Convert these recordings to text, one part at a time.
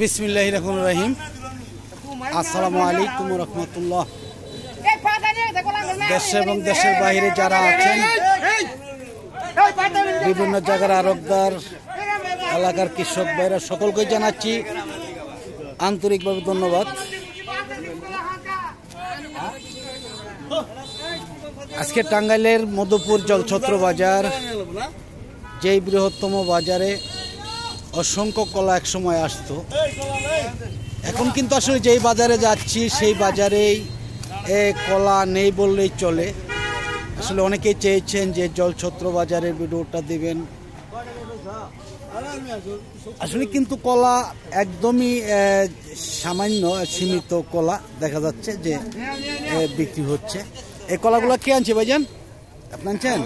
বিসমিল্লাহির রহমানির রহিম। আসসালামু আলাইকুম ওয়া রাহমাতুল্লাহ। দেশে এবং দেশের বাইরে যারা আছেন, বিভিন্ন জায়গার আড়তদার, এলাকার কৃষক ভাইরা সকলকে জানাচ্ছি আন্তরিকভাবে ধন্যবাদ। আজকে টাঙ্গাইলের মধুপুর জলছত্র বাজার, যেই বৃহত্তম বাজারে অসংখ্য কলা একসময় আসতো, এখন কিন্তু আসলে যেই বাজারে যাচ্ছি সেই বাজারেই কলা নেই বললেই চলে। আসলে অনেকেই চেয়েছেন যে জলছত্র বাজারের ভিডিওটা দিবেন। আসলে কিন্তু কলা একদমই সামান্য সীমিত কলা দেখা যাচ্ছে যে বিক্রি হচ্ছে। এই কলাগুলো কে আনছে ভাইজান? আপনি আনছেন?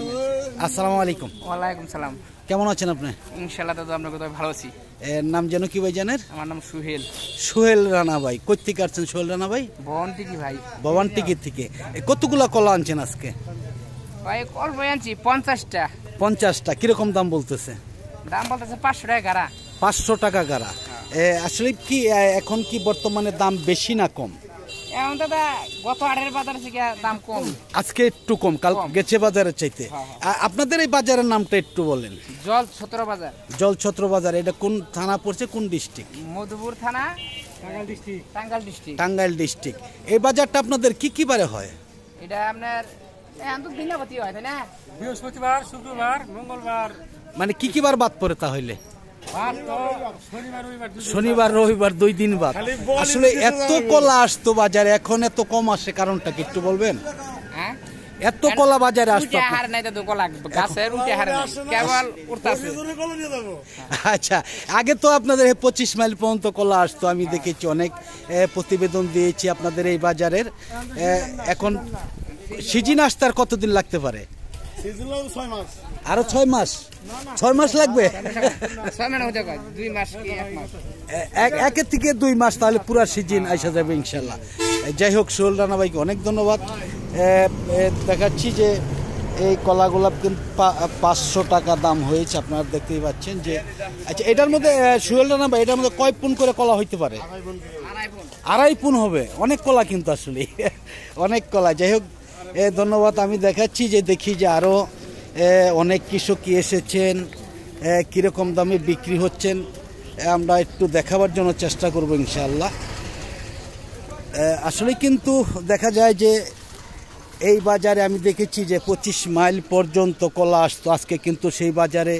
আসসালামু আলাইকুম। ওয়ালাইকুম সালাম। কেমন আছেন আপনি? ইনশাআল্লাহ দাদা আমরা কোথায় ভালো আছি। এর নাম যেন কি ভাইজানের? আমার নাম সুহেল। সোহেল রানা ভাই। কই থেকে আসছেন সোহেল রানা ভাই? ভবনটিকি ভাই। ভবনটিকি থেকে। কতগুলা কলা আনছেন আজকে? ভাই অল্প আনছি 50টা। 50টা। কিরকম দাম বলতেছে? দাম বলতেছে 500 টাকা গাড়া। 500 টাকা গাড়া। আসলে কি এখন কি বর্তমানে দাম বেশি না কম? এখন দাদা গত হাটের বাজারে থেকে দাম কম, আজকে একটু কম, কাল গেছে বাজারের চাইতে। আপনাদের এই বাজারের নামটা একটু বলেন। জলছত্র বাজার। জলছত্র বাজার। এটা কোন থানা পড়ছে, কোন ডিস্ট্রিক্ট? মধুপুর থানা, Tangail district. Tangail district. Tangail district. এই বাজারটা আপনাদের কি কি বারে হয়? এটা আপনার এখন তো দিনাপতি হয় তাই না? বৃহস্পতিবার, শুক্রবার, মঙ্গলবার। মানে কি কি বার বাদ পড়ে তাহলে? শনিবার রবিবার 2 দিন বাদ। আসলে এত কলা আসতো বাজারে, এখন এত কম আসে, কারণটা কি একটু বলবেন? হ্যাঁ, এত কলা বাজারে আসতো। হার নাই দাদা, কলা গাছের উঠে হার নাই, কেবল উঠতাছে। আচ্ছা, আগে তো আপনাদের 25 মাইল পর্যন্ত কলা আসতো, আমি দেখেছি, অনেক প্রতিবেদন দিয়েছি আপনাদের এই বাজারের। এখন সিজন আসতে আর কতদিন লাগতে পারে? আরো 6 মাস। 6 মাস লাগবে? 2 মাস কি 1 মাস? একের থেকে 2 মাস, তাহলে পুরা সিজন আসা যাবে ইনশাল্লাহ। যাই হোক, সোহেল রানা ভাইকে অনেক ধন্যবাদ। দেখাচ্ছি যে এই কলাগুলা কিন্তু 500 টাকা দাম হয়েছে, আপনারা দেখতেই পাচ্ছেন যে। আচ্ছা, এটার মধ্যে সোহেল রানা ভাই, এটার মধ্যে কয় পুন করে কলা হইতে পারে? 2.5 পুন হবে। অনেক কলা কিন্তু, আসলে অনেক কলা। যাই হোক, ধন্যবাদ। আমি দেখাচ্ছি যে, দেখি যে আরও অনেক কৃষকই এসেছেন, কীরকম দামে বিক্রি হচ্ছেন আমরা একটু দেখাবার জন্য চেষ্টা করব ইনশাআল্লাহ। আসলে কিন্তু দেখা যায় যে এই বাজারে আমি দেখেছি যে 25 মাইল পর্যন্ত কলা আসতো, আজকে কিন্তু সেই বাজারে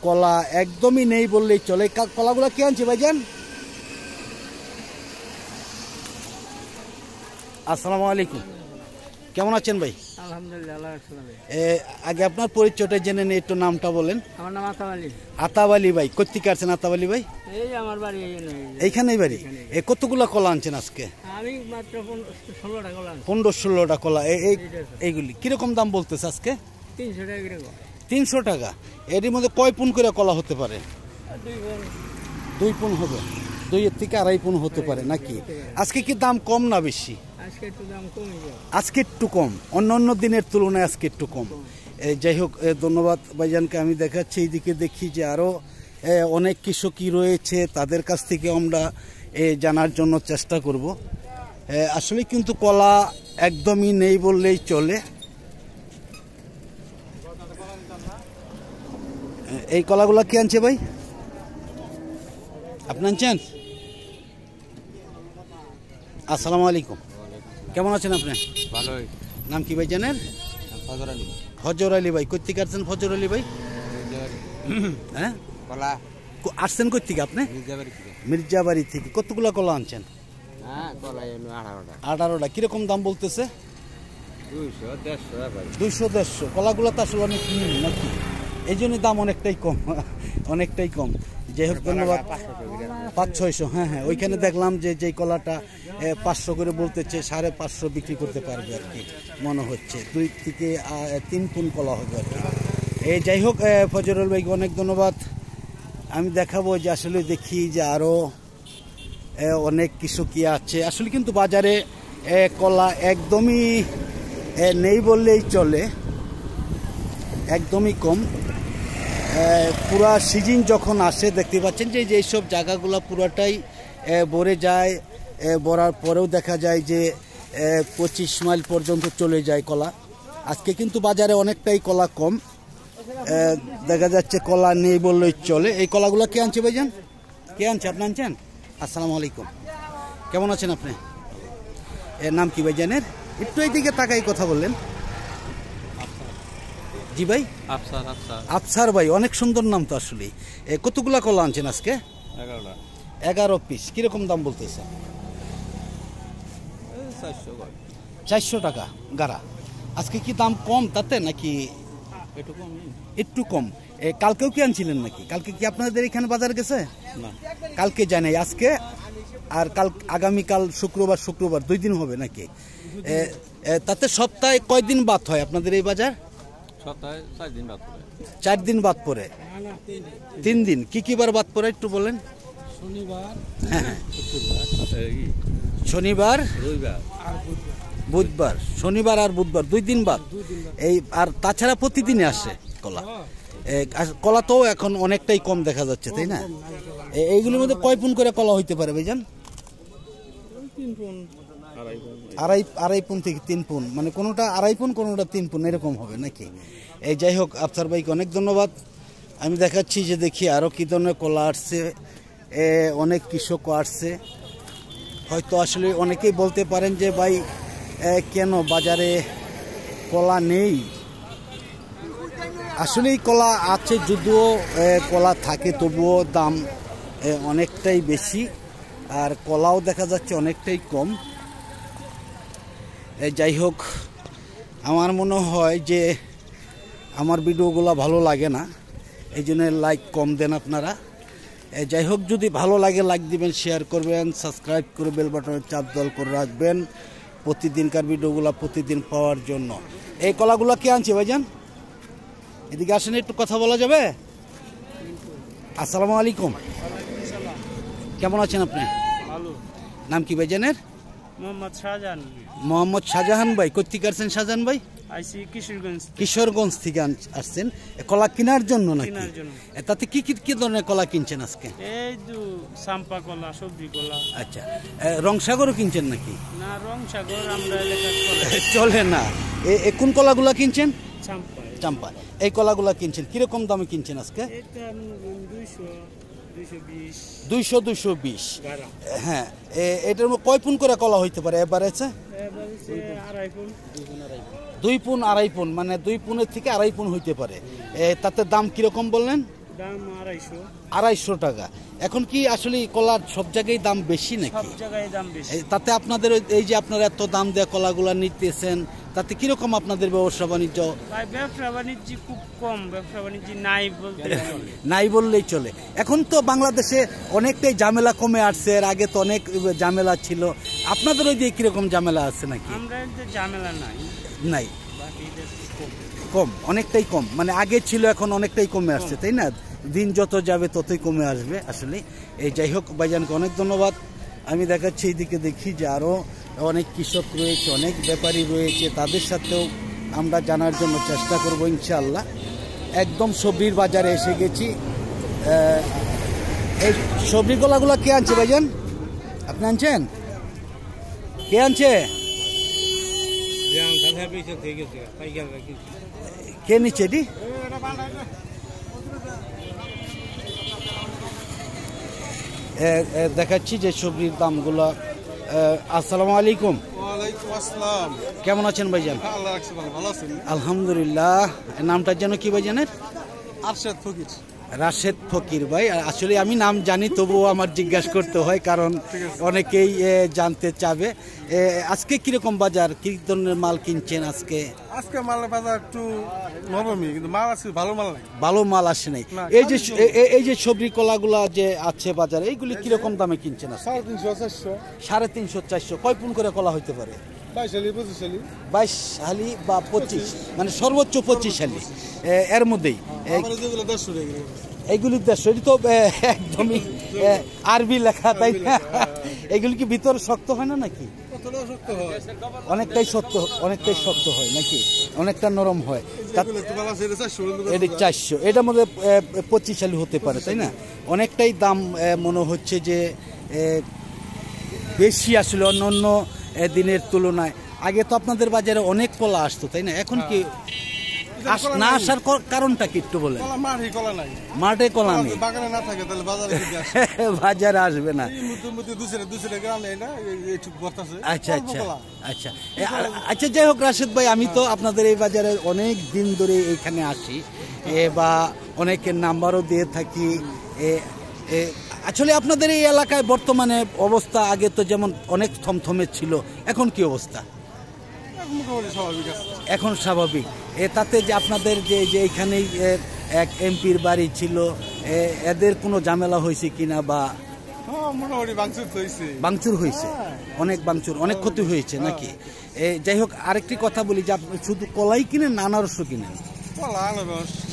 কলা একদমই নেই বললেই চলে। কলাগুলো কে আনছে ভাইজান? আসসালামু আলাইকুম। কেমন আছেন ভাই? আলহামদুলিল্লাহ। আগে আপনার পরিচয়টা জেনে নিয়ে একটু নামটা বলেন। আমার নাম আতাবালি। আতাবালি ভাই। কোথেকে আসছেন আতাবালি ভাই? এই আমার বাড়ি এইখানেই বাড়ি। কতগুলা কলা আনছেন আজকে? আমি মাত্র 15-16টা কলা। 15-16টা কলা। এইগুলি কিরকম দাম বলতেছে আজকে? 300 টাকা। 300 টাকা। এর মধ্যে কয় পুন করে কলা হতে পারে? 2 পুন হবে। 2 থেকে 2.5 পুন হতে পারে নাকি? আজকে কি দাম কম না বেশি? আজকে একটু দাম কমে যায়। আজকে একটু কম, অন্য দিনের তুলনায় আজকে একটু কম। যাই হোক, ধন্যবাদ ভাইজানকে। আমি দেখাচ্ছি এইদিকে, দেখি যে আরও অনেক কৃষকই রয়েছে, তাদের কাছ থেকে আমরা জানার জন্য চেষ্টা করব। আসলে কিন্তু কলা একদমই নেই বললেই চলে। এই কলাগুলা কে আনছে ভাই? আপনি আনছেন? আসসালামু আলাইকুম। কেমন আছেন আপনি? ভালোই। নাম কি ভাই জানেন? ফজর আলী। ফজর আলী ভাই। কই থেকে আসছেন ফজর আলী ভাই? হ্যাঁ, কলা আসছেন কই থেকে আপনি? মির্জাবাড়ি থেকে। মির্জাবাড়ি থেকে। কতগুলা কলা আনছেন? হ্যাঁ, কলা 18টা। 18টা। কিরকম দাম বলতেছে? 200-150 200-150। কলাগুলো তো আসলে অনেক নিন নাকি, এই জন্য দাম অনেকটাই কম, অনেকটাই কম। যাই হোক, ধন্যবাদ। 500-600। হ্যাঁ হ্যাঁ, ওইখানে দেখলাম যে যেই কলাটা 500 করে বলতেছে, 550 বিক্রি করতে পারবে আর কি মনে হচ্ছে। 2 থেকে 3 পুন কলা হবে আর কি। যাই হোক, ফজরুল ভাইকে অনেক ধন্যবাদ। আমি দেখাবো যে আসলে দেখি যে আরও অনেক কৃষকই আছে। আসলে কিন্তু বাজারে কলা একদমই নেই বললেই চলে, একদমই কম। পুরা সিজন যখন আসে দেখতে পাচ্ছেন যে এইসব জায়গাগুলো পুরাটাই ভরে যায়, ভরার পরেও দেখা যায় যে 25 মাইল পর্যন্ত চলে যায় কলা। আজকে কিন্তু বাজারে অনেকটাই কলা কম, দেখা যাচ্ছে কলা নেই বললেই চলে। এই কলাগুলো কে আনছে ভাইজান? কে আনছে? আপনি আনছেন? আসসালামু আলাইকুম, কেমন আছেন আপনি? এর নাম কি ভাইজানের? একটু এইদিকে তাকাই কথা বললেন। জি ভাই, আফসার ভাই, অনেক সুন্দর নাম তো আসলে। কতগুলা কলা আনছেন আজকে? 11 পিস। কিরকম দাম বলতেছে? 400 টাকা গাড়া। আজকে কি দাম কম তাতে নাকি একটু কম? কালকেও কি আনছিলেন নাকি? কালকে কি আপনাদের এখানে বাজার গেছে? না, কালকে যায় নাই, আজকে আর আগামীকাল শুক্রবার 2 দিন হবে নাকি? তাতে সপ্তাহে কয়দিন বাদ হয় আপনাদের এই বাজার? সপ্তাহে 4 দিন বাদ পড়ে। 4 দিন বাদ পড়ে? 3 দিন। কি কি বার বাদ পড়ে একটু বলেন। শনিবার, রবিবার, বুধবার। শনিবার আর বুধবার 2 দিন বাদ। এই আর তাছাড়া প্রতিদিনে আসে কলা। কলা তো এখন অনেকটাই কম দেখা যাচ্ছে, তাই না? এইগুলোর মধ্যে কয় পুন করে কলা হইতে পারে ভাইজান? 3 পুন, আড়াই পুন থেকে 3 পুন, মানে কোনোটা 2.5 পুন কোনোটা 3 পুন এরকম হবে নাকি? এই যাই হোক, আফসার ভাইকে অনেক ধন্যবাদ। আমি দেখাচ্ছি যে দেখি আরও কী ধরনের কলা আসছে। অনেক কৃষকও আসছে। হয়তো আসলে অনেকেই বলতে পারেন যে ভাই কেন বাজারে কলা নেই। আসলেই কলা আছে, যদিও কলা থাকে তবুও দাম অনেকটাই বেশি, আর কলাও দেখা যাচ্ছে অনেকটাই কম। যাই হোক, আমার মনে হয় যে আমার ভিডিওগুলো ভালো লাগে না, এই জন্য লাইক কম দেন আপনারা। যাই হোক, যদি ভালো লাগে লাইক দিবেন, শেয়ার করবেন, সাবস্ক্রাইব করে বেল বাটনের চাপ দল করে রাখবেন প্রতিদিনকার ভিডিওগুলো প্রতিদিন পাওয়ার জন্য। এই কলাগুলো কে আনছে ভাইজান? এদিকে আসেন, একটু কথা বলা যাবে? আসসালামু আলাইকুম, কেমন আছেন আপনি? ভালো। নাম কি ভাইজানের? মোহাম্মদ শাহজাহান। মোহাম্মদ শাহজাহান ভাই। কোথেকে আসছেন শাহজাহান ভাই? আইসি কিশোরগঞ্জ। কিশোরগঞ্জ থেকে আসছেন কলা কেনার জন্য নাকি? কেনার জন্য। তাতে কি কি ধরনের কলা কিনছেন আজকে? এই তো সাম্পা কলা, সবজি কলা। আচ্ছা, রংসাগরও কিনছেন নাকি? না, রংসাগর আমরা এলাকার কলা চলে না। কোন কলাগুলা কিনছেন? চাম্পা। চাম্পা। এই কলাগুলা কিনছেন কিরকম দামে কিনছেন আজকে? এটা 200, 220। 200, 220। গাড়া। হ্যাঁ, এটার মধ্যে কয় পুন করে কলা হইতে পারে এবারে? এবার হচ্ছে 2.5 পুন। 2 পুন 2.5 পুন, মানে 2 পুনের থেকে 2.5 পুন হইতে পারে। তাতে দাম কিরকম বললেন? দাম 250। 250 টাকা। এখন কি আসলে কলার সব জায়গায় দাম বেশি নাকি? সব জায়গায় দাম বেশি। তাতে আপনাদের এই যে আপনারা এত দাম দিয়ে কলাগুলা নিতেছেন, তাতে কিরকম আপনাদের ব্যবসা বাণিজ্য? ভাই, ব্যবসা বাণিজ্য খুব কম, ব্যবসা বাণিজ্য নাই বলতে চলে। নাই বললেই চলে। এখন তো বাংলাদেশে অনেকটাই ঝামেলা কমে আসছে, এর আগে তো অনেক ঝামেলা ছিল। আপনাদের ওই যে কিরকম ঝামেলা আছে নাকি? আমরা ঝামেলা নাই, নাই, বাকি কম। কম, অনেকটাই কম, মানে আগে ছিল এখন অনেকটাই কমে আসছে, তাই না? দিন যত যাবে ততই কমে আসবে আসলে। এই যাই হোক, ভাইজানকে অনেক ধন্যবাদ। আমি দেখাচ্ছি এইদিকে, দেখি যে আরও অনেক কৃষক রয়েছে, অনেক ব্যাপারী রয়েছে, তাদের সাথেও আমরা জানার জন্য চেষ্টা করব ইনশাআল্লাহ। একদম সবজির বাজারে এসে গেছি। এই সবজি কলাগুলো কে আনছে ভাইজান? আপনি আনছেন? কে আনছে? কে নিচ্ছে এটি? দেখাচ্ছি যে সবজির দামগুলো। আসসালামু আলাইকুম। ওয়ালাইকুম আসসালাম। কেমন আছেন ভাইজান? আল্লাহ রাখছে ভালো আছেন? আলহামদুলিল্লাহ। নামটা যেন কি ভাইজানের? আরশাদ ফকির। রাশেদ ফকির ভাই। আসলে আমি নাম জানি, তবুও আমার জিজ্ঞাসা করতে হয়, কারণ অনেকেই জানতে চাবে। আজকে কিরকম বাজার, কি ধরনের মাল কিনছেন আজকে? আজকে মালের বাজার একটু নরমই, কিন্তু মাল আছে, ভালো মাল নাই। ভালো মাল আসে নাই। এই যে সবজি কলাগুলা যে আছে বাজারে, এইগুলি কিরকম দামে কিনছেন? 350, 400। 350, 400। কয় পুন করে কলা হইতে পারে? 22, 25। 22 হালি বা 25, মানে সর্বোচ্চ 25 হালি এর মধ্যেই। যেগুলো 150 টাকা। এইগুলি 150, এটি তো একদমই আরবি লেখা, তাই না? এগুলো কি ভিতরে শক্ত হয় না নাকি? অনেকটাই শক্ত হয় নাকি? অনেকটা নরম হয়। এটা 400, এটার মধ্যে 25 আলু হতে পারে, তাই না? অনেকটাই দাম মনে হচ্ছে যে বেশি আসলে অন্য দিনের তুলনায়। আগে তো আপনাদের বাজারে অনেক কলা আসতো, তাই না? এখন কি না আসার কারণটা কি একটু বলেন? মাঠে কলা নেই, বাজারে আসবে না। আচ্ছা আচ্ছা আচ্ছা আচ্ছা, যাই হোক রাশেদ ভাই, আমি তো আপনাদের এই বাজারে অনেক দিন ধরে এখানে আসি বা অনেকের নাম্বারও দিয়ে থাকি। আসলে আপনাদের এই এলাকায় বর্তমানে অবস্থা আগে তো যেমন অনেক থমথমে ছিল, এখন কি অবস্থা? এখন স্বাভাবিক। তাতে যে আপনাদের যে এখানেই এক এমপির বাড়ি ছিল, এদের কোনো ঝামেলা হয়েছে কিনা বা ভাঙচুর হয়েছে? অনেক ভাঙচুর, অনেক ক্ষতি হয়েছে নাকি? যাই হোক, আরেকটি কথা বলি যে আপনি শুধু কলাই কিনেন না আনারসও কিনেন?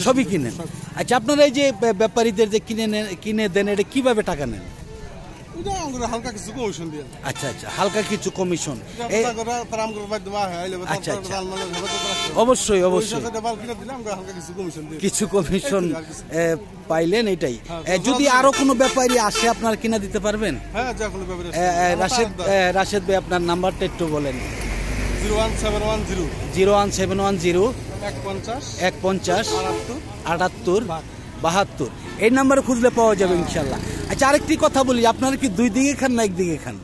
সবই কিনেন। আচ্ছা, আপনারা এই যে ব্যাপারীদের যে কিনে দেন, এটা কিভাবে টাকা নেন? আচ্ছা আচ্ছা, হালকা কিছু কমিশন। আচ্ছা আচ্ছা, অবশ্যই কিছু কমিশন পাইলেন, এটাই। যদি আরো কোনো ব্যাপারী আসে, আপনার কিনা দিতে পারবেন? রাশেদ ভাই, আপনার নাম্বারটা একটু বলেন। 01710 150 78 72। এই নাম্বারে খুঁজলে পাওয়া যাবে ইনশাল্লাহ। আচ্ছা, আরেকটি কথা বলি, আপনারা কি দুই দিকে খান না একদিকে খান?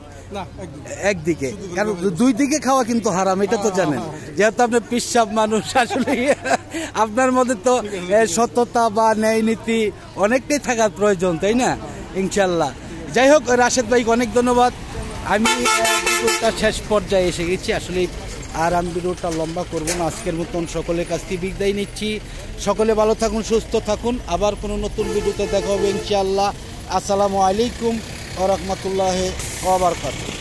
একদিকে, কারণ দুই দিকে খাওয়া কিন্তু হারাম, এটা তো জানেন। যেহেতু আপনি পিসাব মানুষ, আসলে আপনার মধ্যে তো সততা বা ন্যায় নীতি অনেকটাই থাকার প্রয়োজন, তাই না? ইনশাল্লাহ। যাই হোক, রাশেদ ভাইকে অনেক ধন্যবাদ। আমি ভিডিওটা শেষ পর্যায়ে এসে গেছি আসলে, আর আমি ভিডিওটা লম্বা করবো না। আজকের মতন সকলের কাছ থেকে বিদায় নিচ্ছি। সকলে ভালো থাকুন, সুস্থ থাকুন। আবার কোনো নতুন ভিডিওতে দেখা হবে ইনশাআল্লাহ। আসসালামু আলাইকুম ওয়া রাহমাতুল্লাহি ওয়া বারাকাতুহু।